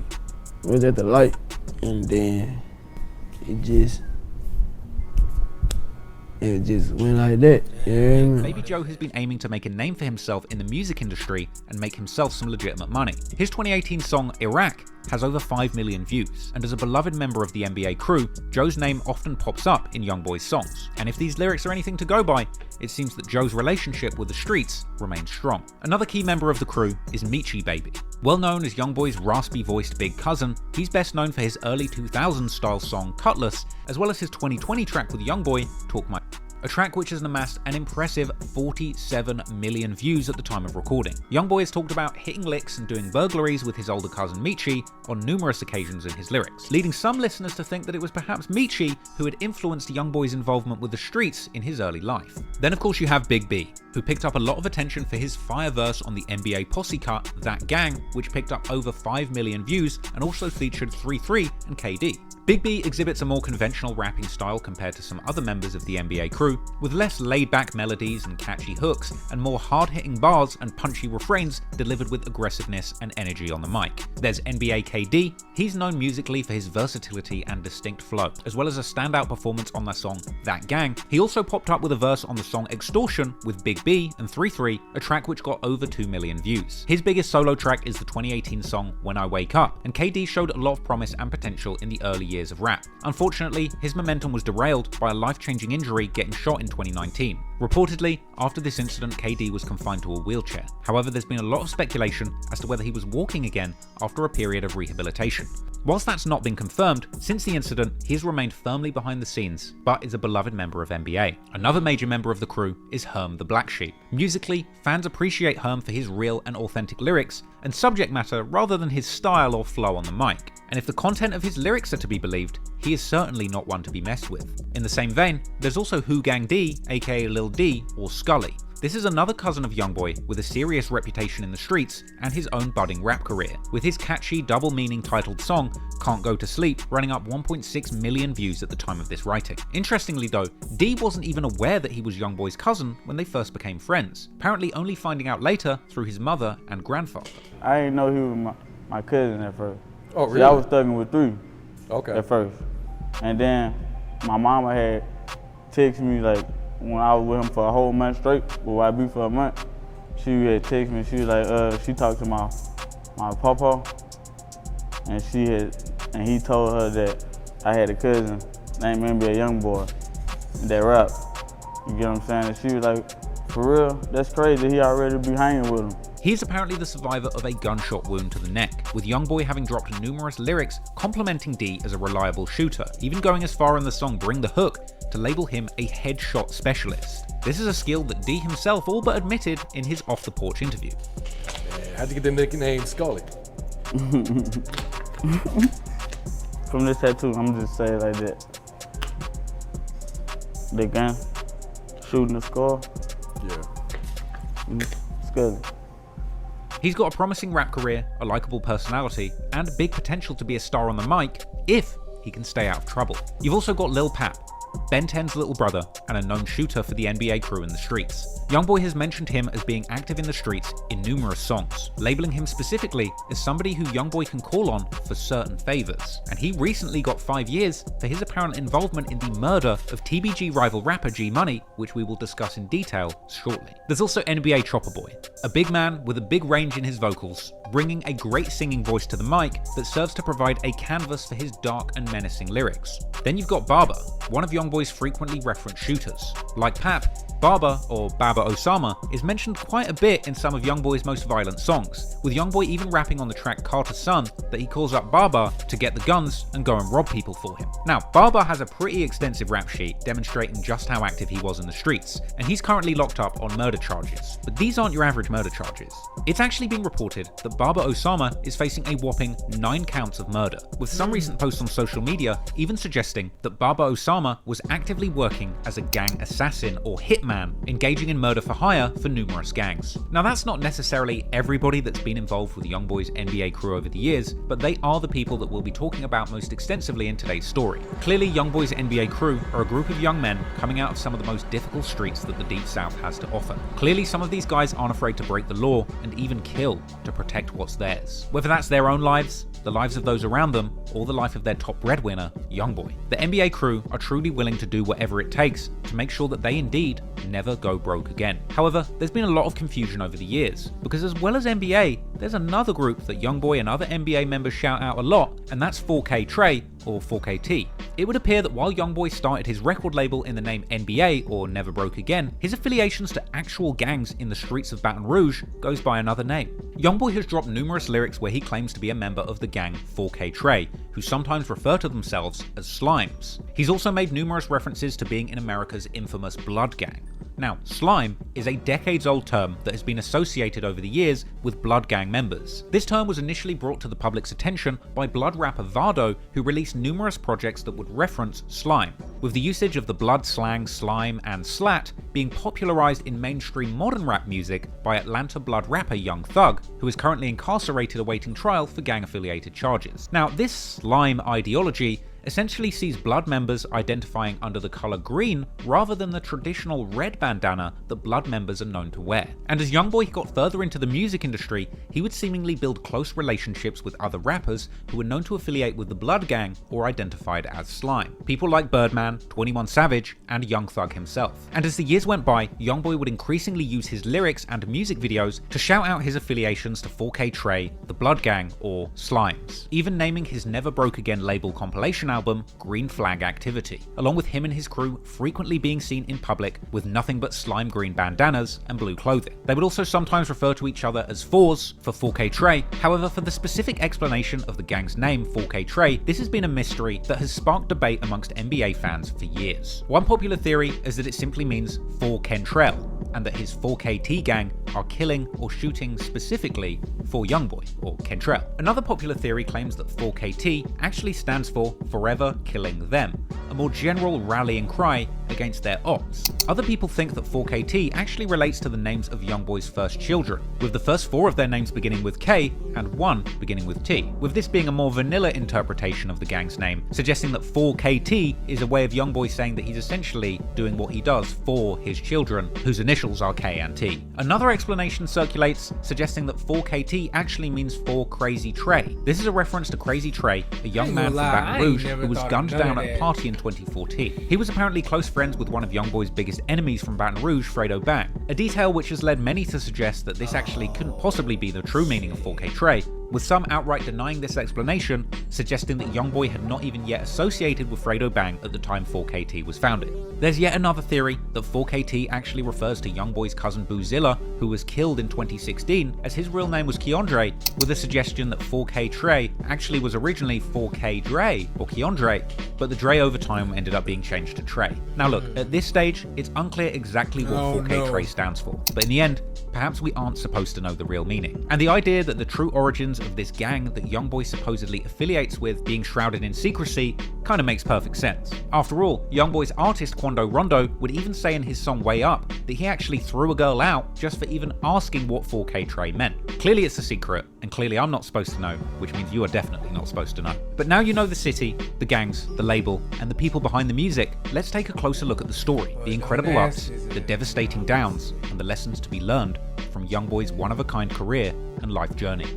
was at the light, and then it just went like that. Yeah. Baby Joe has been aiming to make a name for himself in the music industry and make himself some legitimate money. His 2018 song Iraq has over 5 million views, and as a beloved member of the NBA crew, Joe's name often pops up in Youngboy's songs. And if these lyrics are anything to go by, it seems that Joe's relationship with the streets remains strong. Another key member of the crew is Meechie Baby. Well known as Youngboy's raspy-voiced big cousin, he's best known for his early 2000s style song Cutlass, as well as his 2020 track with Youngboy, Talk My, a track which has amassed an impressive 47 million views at the time of recording. Youngboy has talked about hitting licks and doing burglaries with his older cousin Meechie on numerous occasions in his lyrics, leading some listeners to think that it was perhaps Meechie who had influenced Youngboy's involvement with the streets in his early life. Then of course you have Big B, who picked up a lot of attention for his fire verse on the NBA posse cut, That Gang, which picked up over 5 million views and also featured 3-3 and KD. Big B exhibits a more conventional rapping style compared to some other members of the NBA crew, with less laid-back melodies and catchy hooks, and more hard-hitting bars and punchy refrains delivered with aggressiveness and energy on the mic. There's NBA KD. He's known musically for his versatility and distinct flow, as well as a standout performance on their song That Gang. He also popped up with a verse on the song Extortion with Big B and 3-3, a track which got over 2 million views. His biggest solo track is the 2018 song When I Wake Up, and KD showed a lot of promise and potential in the early years of rap. Unfortunately, his momentum was derailed by a life-changing injury getting shot in 2019. Reportedly, after this incident, KD was confined to a wheelchair. However, there's been a lot of speculation as to whether he was walking again after a period of rehabilitation. Whilst that's not been confirmed, since the incident, he has remained firmly behind the scenes, but is a beloved member of NBA. Another major member of the crew is Herm the Black Sheep. Musically, fans appreciate Herm for his real and authentic lyrics and subject matter rather than his style or flow on the mic. And if the content of his lyrics are to be believed, he is certainly not one to be messed with. In the same vein, there's also Who Gang D, aka Lil D, or Scully. This is another cousin of Youngboy with a serious reputation in the streets and his own budding rap career, with his catchy double-meaning titled song, Can't Go to Sleep, running up 1.6 million views at the time of this writing. Interestingly though, D wasn't even aware that he was Youngboy's cousin when they first became friends, apparently only finding out later through his mother and grandfather. I didn't know he was my cousin at first. Oh, really? See, I was thugging with 3 at first. And then my mama had texted me like, when I was with him for a whole month straight, with YB for a month, she had texted me, she was like, she talked to my papa, and he told her that I had a cousin named NBA Youngboy that rap. You get what I'm saying? And she was like, for real? That's crazy, he already be hanging with him. He is apparently the survivor of a gunshot wound to the neck, with Youngboy having dropped numerous lyrics complimenting D as a reliable shooter, even going as far in the song Bring the Hook to label him a headshot specialist. This is a skill that D himself all but admitted in his Off the Porch interview. Man, how'd you get the nickname Scully? From this tattoo, I'm just saying like that. The gun, shooting the score. Yeah. Scully. He's got a promising rap career, a likable personality, and big potential to be a star on the mic if he can stay out of trouble. You've also got Lil Pap, Ben 10's little brother, and a known shooter for the NBA crew in the streets. Youngboy has mentioned him as being active in the streets in numerous songs, labeling him specifically as somebody who Youngboy can call on for certain favors. And he recently got 5 years for his apparent involvement in the murder of TBG rival rapper G Money, which we will discuss in detail shortly. There's also NBA Chopper Boy, a big man with a big range in his vocals, bringing a great singing voice to the mic that serves to provide a canvas for his dark and menacing lyrics. Then you've got Barber, one of Youngboy's frequently referenced shooters. Like Pap, Barber, or Baba Osama, is mentioned quite a bit in some of Youngboy's most violent songs, with Youngboy even rapping on the track Carter's Son that he calls up Barber to get the guns and go and rob people for him. Now, Barber has a pretty extensive rap sheet demonstrating just how active he was in the streets, and he's currently locked up on murder charges. But these aren't your average murder charges. It's actually been reported that Baba Osama is facing a whopping 9 counts of murder, with some recent posts on social media even suggesting that Baba Osama was actively working as a gang assassin or hitman, engaging in murder for hire for numerous gangs. Now that's not necessarily everybody that's been involved with Youngboy's NBA crew over the years, but they are the people that we'll be talking about most extensively in today's story. Clearly, Youngboy's NBA crew are a group of young men coming out of some of the most difficult streets that the Deep South has to offer. Clearly, some of these guys aren't afraid to break the law and even kill to protect what's theirs. Whether that's their own lives, the lives of those around them, or the life of their top breadwinner, Youngboy. The NBA crew are truly willing to do whatever it takes to make sure that they indeed never go broke again. However, there's been a lot of confusion over the years, because as well as NBA, there's another group that Youngboy and other NBA members shout out a lot, and that's 4K Trey, or 4KT. It would appear that while Youngboy started his record label in the name NBA, or Never Broke Again, his affiliations to actual gangs in the streets of Baton Rouge goes by another name. Youngboy has dropped numerous lyrics where he claims to be a member of the gang 4K Trey, who sometimes refer to themselves as Slimes. He's also made numerous references to being in America's infamous Blood Gang. Now, slime is a decades-old term that has been associated over the years with Blood Gang members. This term was initially brought to the public's attention by Blood rapper Vado, who released numerous projects that would reference slime, with the usage of the Blood slang slime and slat being popularized in mainstream modern rap music by Atlanta Blood rapper Young Thug, who is currently incarcerated awaiting trial for gang-affiliated charges. Now, this slime ideology essentially sees Blood members identifying under the colour green rather than the traditional red bandana that Blood members are known to wear. And as Youngboy got further into the music industry, he would seemingly build close relationships with other rappers who were known to affiliate with the Blood Gang or identified as Slime. People like Birdman, 21 Savage, and Young Thug himself. And as the years went by, Youngboy would increasingly use his lyrics and music videos to shout out his affiliations to 4K Trey, the Blood Gang, or Slimes, even naming his Never Broke Again label compilation album Green Flag Activity, along with him and his crew frequently being seen in public with nothing but slime green bandanas and blue clothing. They would also sometimes refer to each other as Fours for 4K Trey. However, for the specific explanation of the gang's name 4K Trey, this has been a mystery that has sparked debate amongst NBA fans for years. One popular theory is that it simply means 4 Kentrell, and that his 4KT gang are killing or shooting specifically for Youngboy, or Kentrell. Another popular theory claims that 4KT actually stands for Forever Killing Them, a more general rallying cry against their ops. Other people think that 4KT actually relates to the names of Youngboy's first children, with the first 4 of their names beginning with K and 1 beginning with T, with this being a more vanilla interpretation of the gang's name, suggesting that 4KT is a way of Youngboy saying that he's essentially doing what he does for his children, whose initials are K and T. Another explanation circulates, suggesting that 4KT actually means 4 Crazy Trey. This is a reference to Crazy Trey, a young man from Baton Rouge who was gunned down at a party in 2014. He was apparently close friends with one of Youngboy's biggest enemies from Baton Rouge, Fredo Bang, a detail which has led many to suggest that this actually couldn't possibly be the true meaning of 4K Trey, with some outright denying this explanation, suggesting that Youngboy had not even yet associated with Fredo Bang at the time 4KT was founded. There's yet another theory that 4KT actually refers to Youngboy's cousin Boozilla, who was killed in 2016, as his real name was Keandre, with a suggestion that 4K Trey actually was originally 4K Dre, or Keandre, but the Dre over time ended up being changed to Trey. Now look, at this stage, it's unclear exactly what 4K Trey stands for, but in the end, perhaps we aren't supposed to know the real meaning. And the idea that the true origins of this gang that Youngboy supposedly affiliates with being shrouded in secrecy kinda makes perfect sense. After all, Youngboy's artist Quando Rondo would even say in his song Way Up that he actually threw a girl out just for even asking what 4K Trey meant. Clearly it's a secret, and clearly I'm not supposed to know, which means you are definitely not supposed to know. But now you know the city, the gangs, the label, and the people behind the music, let's take a closer look at the story, the incredible ups, the devastating downs, and the lessons to be learned from Youngboy's one-of-a-kind career and life journey.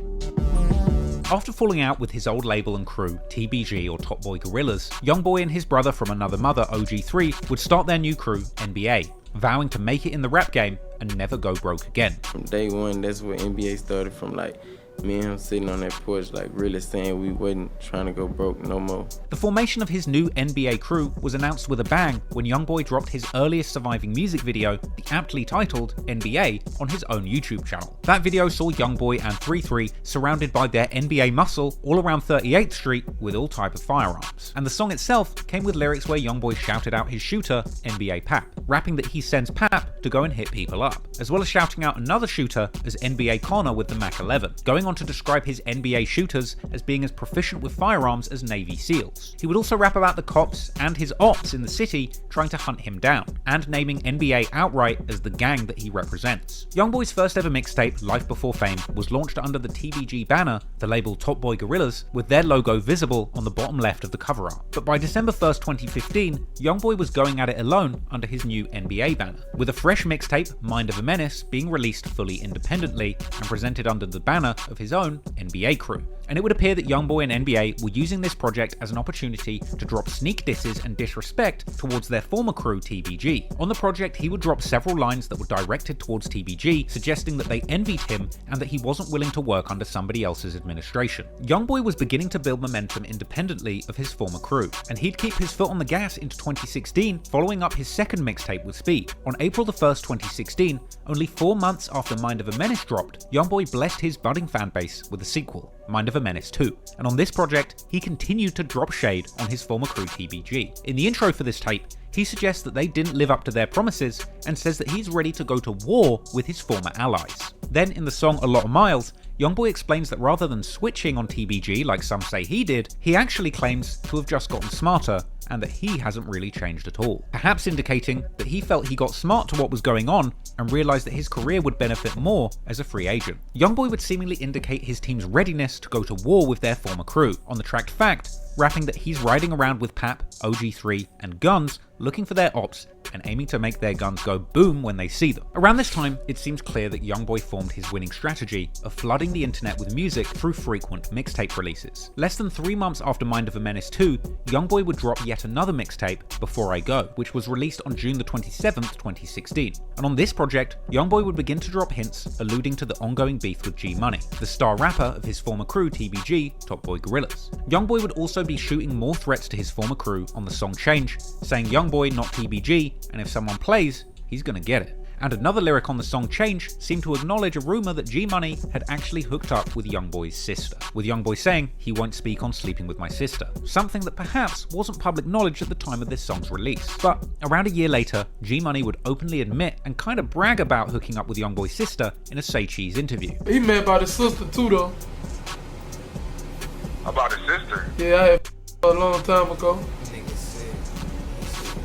After falling out with his old label and crew, TBG or Top Boy Gorillas, Youngboy and his brother from another mother, OG3, would start their new crew, NBA, vowing to make it in the rap game and never go broke again. From day one, that's where NBA started from, like, me and him sitting on that porch, like, really saying we wasn't trying to go broke no more. The formation of his new NBA crew was announced with a bang when Youngboy dropped his earliest surviving music video, the aptly titled NBA, on his own YouTube channel. That video saw Youngboy and 3-3 surrounded by their NBA muscle all around 38th Street with all type of firearms. And the song itself came with lyrics where Youngboy shouted out his shooter, NBA Pap, rapping that he sends Pap to go and hit people up, as well as shouting out another shooter as NBA Connor with the Mac 11, going on to describe his NBA shooters as being as proficient with firearms as Navy SEALs. He would also rap about the cops and his ops in the city trying to hunt him down, and naming NBA outright as the gang that he represents. Youngboy's first ever mixtape, Life Before Fame, was launched under the TBG banner, the label Top Boy Gorillas, with their logo visible on the bottom left of the cover art. But by December 1st, 2015, Youngboy was going at it alone under his new NBA banner, with a fresh mixtape, Mind of a Menace, being released fully independently and presented under the banner of his own NBA crew. And it would appear that Youngboy and NBA were using this project as an opportunity to drop sneak disses and disrespect towards their former crew TBG. On the project, he would drop several lines that were directed towards TBG, suggesting that they envied him and that he wasn't willing to work under somebody else's administration. Youngboy was beginning to build momentum independently of his former crew, and he'd keep his foot on the gas into 2016, following up his second mixtape with Speed. On April the 1st, 2016, only 4 months after Mind of a Menace dropped, Youngboy blessed his budding fanbase with a sequel, Mind of a Menace 2, and on this project, he continued to drop shade on his former crew TBG. In the intro for this tape, he suggests that they didn't live up to their promises and says that he's ready to go to war with his former allies. Then in the song A Lot of Miles, Youngboy explains that rather than switching on TBG like some say he did, he actually claims to have just gotten smarter and that he hasn't really changed at all, perhaps indicating that he felt he got smart to what was going on and realised that his career would benefit more as a free agent. Youngboy would seemingly indicate his team's readiness to go to war with their former crew, on the track Fact, rapping that he's riding around with Pap, OG3, and guns, looking for their ops and aiming to make their guns go boom when they see them. Around this time, it seems clear that Youngboy formed his winning strategy of flooding the internet with music through frequent mixtape releases. Less than 3 months after Mind of a Menace 2, Youngboy would drop yet another mixtape, Before I Go, which was released on June the 27th, 2016. And on this project, Youngboy would begin to drop hints alluding to the ongoing beef with G Money, the star rapper of his former crew TBG, Top Boy Gorillas. Youngboy would also be shooting more threats to his former crew on the song Change, saying Youngboy not TBG, and if someone plays, he's gonna get it. And another lyric on the song Change seemed to acknowledge a rumour that G Money had actually hooked up with Youngboy's sister, with Youngboy saying he won't speak on sleeping with my sister, something that perhaps wasn't public knowledge at the time of this song's release. But around a year later, G Money would openly admit and kind of brag about hooking up with Youngboy's sister in a Say Cheese interview. He mad about his sister too though. About his sister? Yeah, I had a long time ago.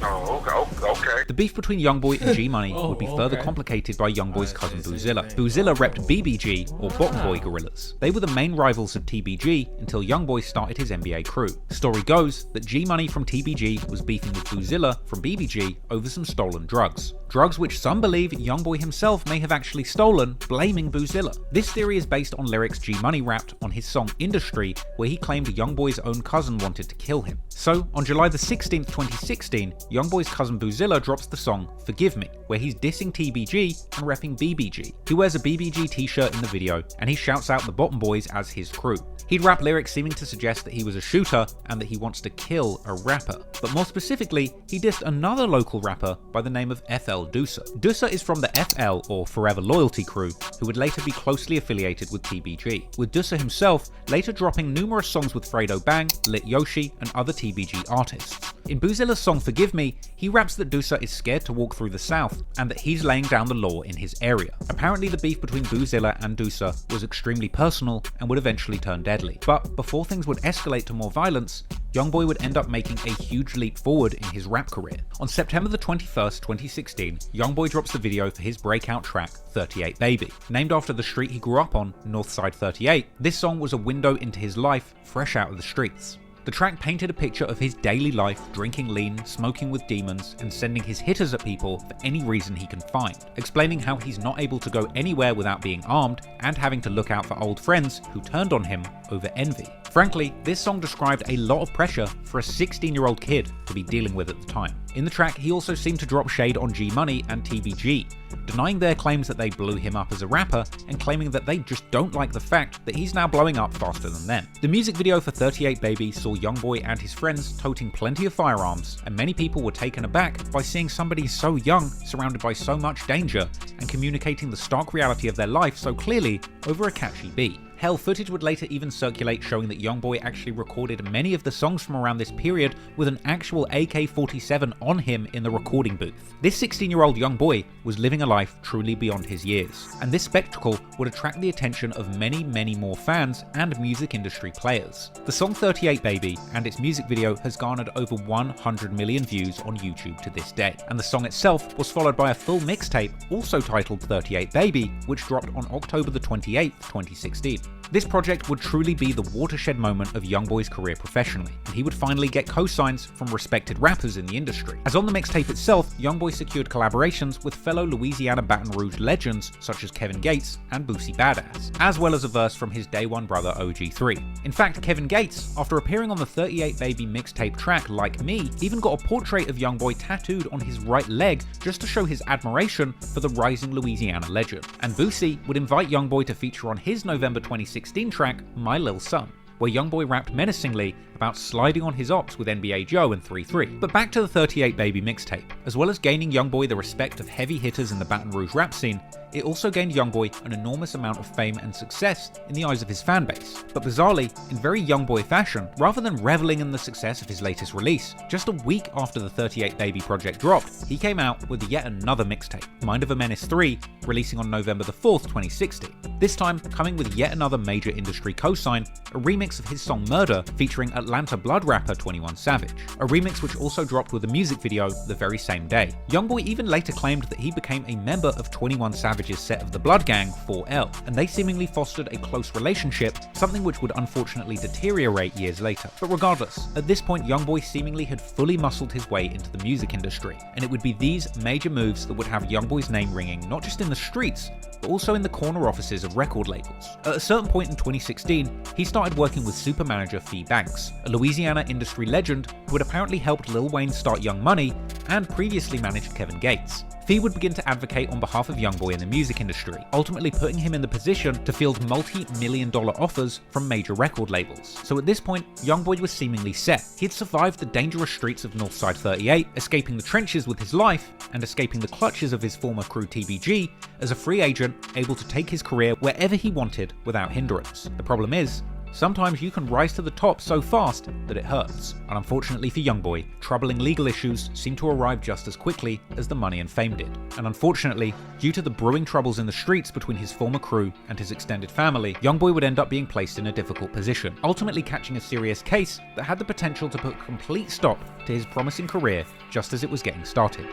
Oh, okay. The beef between Youngboy and G Money would be further complicated by Youngboy's cousin Boozilla. Boozilla repped BBG, or Bottom Boy Gorillas. They were the main rivals of TBG until Youngboy started his NBA crew. Story goes that G Money from TBG was beefing with Boozilla from BBG over some stolen drugs. Drugs which some believe Youngboy himself may have actually stolen, blaming Boozilla. This theory is based on lyrics G Money rapped on his song Industry, where he claimed Youngboy's own cousin wanted to kill him. So, on July the 16th, 2016, Youngboy's cousin Boozilla drops the song Forgive Me, where he's dissing TBG and repping BBG. He wears a BBG t-shirt in the video, and he shouts out the Bottom Boys as his crew. He'd rap lyrics seeming to suggest that he was a shooter and that he wants to kill a rapper. But more specifically, he dissed another local rapper by the name of FL Doosa. Doosa is from the FL, or Forever Loyalty crew, who would later be closely affiliated with TBG, with Doosa himself later dropping numerous songs with Fredo Bang, Lit Yoshi, and other TBG artists. In Boozilla's song Forgive Me, he raps that Doosa is scared to walk through the South, and that he's laying down the law in his area. Apparently the beef between Boozilla and Doosa was extremely personal and would eventually turn deadly. But before things would escalate to more violence, Youngboy would end up making a huge leap forward in his rap career. On September the 21st, 2016, Youngboy drops the video for his breakout track, 38 Baby. Named after the street he grew up on, Northside 38, this song was a window into his life, fresh out of the streets. The track painted a picture of his daily life, drinking lean, smoking with demons, and sending his hitters at people for any reason he can find, explaining how he's not able to go anywhere without being armed, and having to look out for old friends who turned on him over envy. Frankly, this song described a lot of pressure for a 16-year-old kid to be dealing with at the time. In the track, he also seemed to drop shade on G Money and TBG, denying their claims that they blew him up as a rapper and claiming that they just don't like the fact that he's now blowing up faster than them. The music video for 38 Baby saw Youngboy and his friends toting plenty of firearms, and many people were taken aback by seeing somebody so young surrounded by so much danger and communicating the stark reality of their life so clearly over a catchy beat. Hell, footage would later even circulate showing that Youngboy actually recorded many of the songs from around this period with an actual AK-47 on him in the recording booth. This 16-year-old Youngboy was living a life truly beyond his years, and this spectacle would attract the attention of many more fans and music industry players. The song 38 Baby and its music video has garnered over 100 million views on YouTube to this day, and the song itself was followed by a full mixtape also titled 38 Baby, which dropped on October the 28th, 2016. This project would truly be the watershed moment of Youngboy's career professionally, and he would finally get co-signs from respected rappers in the industry. As on the mixtape itself, Youngboy secured collaborations with fellow Louisiana Baton Rouge legends such as Kevin Gates and Boosie Badass, as well as a verse from his day one brother OG3. In fact, Kevin Gates, after appearing on the 38 Baby mixtape track Like Me, even got a portrait of Youngboy tattooed on his right leg just to show his admiration for the rising Louisiana legend. And Boosie would invite Youngboy to feature on his November 2016 track My Lil Son, where Youngboy rapped menacingly about sliding on his ops with NBA Joe and 3-3. But back to the 38 Baby mixtape. As well as gaining Youngboy the respect of heavy hitters in the Baton Rouge rap scene, it also gained Youngboy an enormous amount of fame and success in the eyes of his fanbase. But bizarrely, in very Youngboy fashion, rather than reveling in the success of his latest release, just a week after the 38 Baby project dropped, he came out with yet another mixtape, Mind of a Menace 3, releasing on November the 4th, 2016. This time, coming with yet another major industry cosign, a remix of his song Murder featuring Atlanta blood rapper 21 Savage, a remix which also dropped with a music video the very same day. Youngboy even later claimed that he became a member of 21 Savage's set of the Blood Gang, 4L, and they seemingly fostered a close relationship, something which would unfortunately deteriorate years later. But regardless, at this point Youngboy seemingly had fully muscled his way into the music industry, and it would be these major moves that would have Youngboy's name ringing not just in the streets, but also in the corner offices of record labels. At a certain point in 2016, he started working with super manager Fee Banks, a Louisiana industry legend who had apparently helped Lil Wayne start Young Money and previously managed Kevin Gates. Fee would begin to advocate on behalf of Youngboy in the music industry, ultimately putting him in the position to field multi-million-dollar offers from major record labels. So at this point, Youngboy was seemingly set. He had survived the dangerous streets of Northside 38, escaping the trenches with his life, and escaping the clutches of his former crew TBG as a free agent able to take his career wherever he wanted without hindrance. The problem is, Sometimes you can rise to the top so fast that it hurts. And unfortunately for Youngboy, troubling legal issues seem to arrive just as quickly as the money and fame did. And unfortunately, due to the brewing troubles in the streets between his former crew and his extended family, Youngboy would end up being placed in a difficult position, ultimately catching a serious case that had the potential to put a complete stop to his promising career just as it was getting started.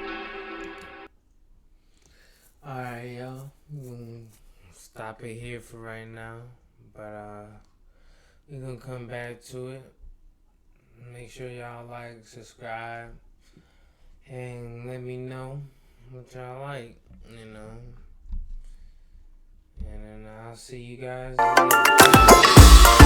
Alright, y'all. Stop it here for right now. But we're gonna come back to it. Make sure y'all like, subscribe, and let me know what y'all like, you know. And then I'll see you guys later.